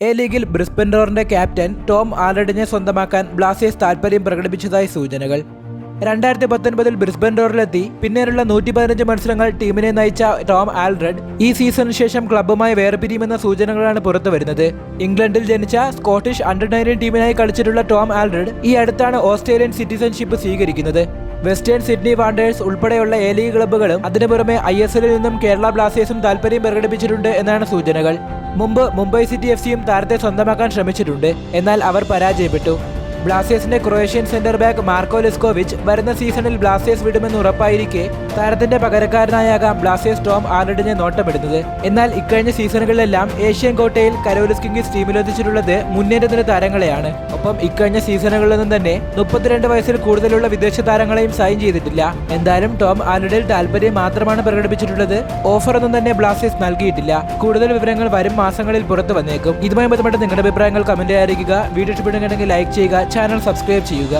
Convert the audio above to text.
A ലീഗിൽ Brisbane റോവറിന്റെ captain Tom ആൽറെഡിനെ സ്വന്തമാക്കാൻ Blasters താൽപര്യം പ്രകടിപ്പിച്ചതായി സൂചനകൾ. 2019-ൽ ബ്രിസ്ബൻ റോവറിലെത്തി പിന്നീടുള്ള 115 മത്സരങ്ങൾ ടീമിനെ നയിച്ച ടോം ആൽറെഡ് ഈ സീസണിന് ശേഷം ക്ലബ്ബുമായി വേർപിരിയുമെന്ന സൂചനകളാണ് പുറത്തുവരുന്നത്. ഇംഗ്ലണ്ടിൽ ജനിച്ച സ്കോട്ടിഷ് അണ്ടർ-19 ടീമിനായി കളിച്ചിട്ടുള്ള ടോം ആൽറെഡ് ഈ അടുത്താണ് ഓസ്ട്രേലിയൻ സിറ്റിസൺഷിപ്പ് സ്വീകരിക്കുന്നത്. വെസ്റ്റേൺ സിഡ്നി വാണ്ടേഴ്സ് ഉൾപ്പെടെയുള്ള എ ലീഗ് ക്ലബ്ബുകളും അതിനു പുറമെ ISL-ൽ നിന്നും കേരള ബ്ലാസ്റ്റേഴ്സും താൽപര്യം പ്രകടിപ്പിച്ചിട്ടുണ്ട് എന്നാണ് സൂചനകൾ. മുമ്പ് മുംബൈ സിറ്റി FCയും താരത്തെ സ്വന്തമാക്കാൻ ശ്രമിച്ചിട്ടുണ്ട്, എന്നാൽ അവർ പരാജയപ്പെട്ടു. ബ്ലാസ്റ്റേഴ്സിന്റെ Croatian centre back Marko Leskovic വരുന്ന സീസണിൽ ബ്ലാസ്റ്റേഴ്സ് വിടുമെന്ന് ഉറപ്പായിരിക്കെ താരത്തിന്റെ പകരക്കാരനായാകാം ബ്ലാസ്റ്റേഴ്സ് ടോം ആൽറെഡിനെ നോട്ടമിടുന്നത്. എന്നാൽ ഇക്കഴിഞ്ഞ സീസണുകളിലെല്ലാം ഏഷ്യൻ കോട്ടയിൽ കരോലിസ് കിംഗ്സ് ടീമിലെത്തിച്ചിട്ടുള്ളത് മുന്നേറ്റത്തിന് താരങ്ങളെയാണ്. ഒപ്പം ഇക്കഴിഞ്ഞ സീസണുകളിലൊന്നും തന്നെ 32 വയസ്സിൽ കൂടുതലുള്ള വിദേശ താരങ്ങളെയും സൈൻ ചെയ്തിട്ടില്ല. എന്തായാലും ടോം ആൽറെഡിൽ താൽപര്യം മാത്രമാണ് പ്രകടിപ്പിച്ചിട്ടുള്ളത്. ഓഫറൊന്നും തന്നെ ബ്ലാസ്റ്റേഴ്സ് നൽകിയിട്ടില്ല. കൂടുതൽ വിവരങ്ങൾ വരും മാസങ്ങളിൽ പുറത്തു വന്നേക്കും. ഇതുമായി ബന്ധപ്പെട്ട് നിങ്ങളുടെ അഭിപ്രായങ്ങൾ കമന്റ് അറിയിക്കുക. വീഡിയോ ഇഷ്ടപ്പെടുകയാണെങ്കിൽ ലൈക്ക് ചെയ്യുക, ചാനൽ സബ്സ്ക്രൈബ് ചെയ്യുക.